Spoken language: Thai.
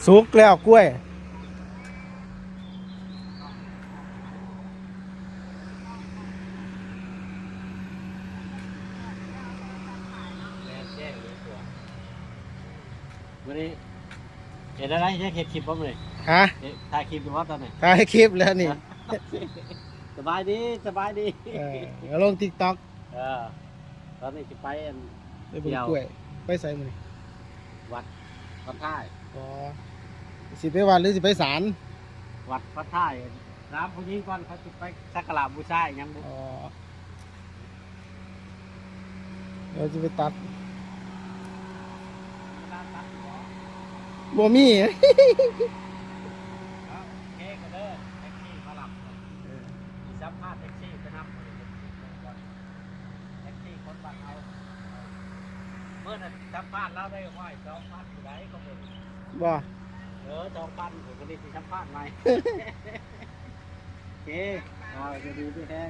สุกแล้วกล้วยวันนี้เห็นอะไรเห็นคลิปบ้างเลย ฮะ ถ่ายคลิปดูว่าตอนไหน ถ่ายคลิปแล้วนี่ สบายดีสบายดี แล้วลงติ๊กต็อก ตอนนี้จะไป ไปเบิ่งกล้วยไปใส่มือ วัดพระท่าย อ๋อสิไปวัดหรือสิไปศาล วัดพระท่ายน้ำผู้หญิงก่อนเขาจะไปสักการะบูชายังบุ อ๋อเราจะไปตัดบ่มี โอเคก็เด้อแท็กซี่มาหลับมีสัมภาษณ์แท็กซี่ไปนับแท็กซี่คนบ้านเอาเมื่อนั้นสัมภาษณ์เราได้ไหว2,000อยู่ไหนก็หมด บ่ 2,000ผมก็ได้สิสัมภาษณ์ใหม่โอเคจะดูด้วยแท้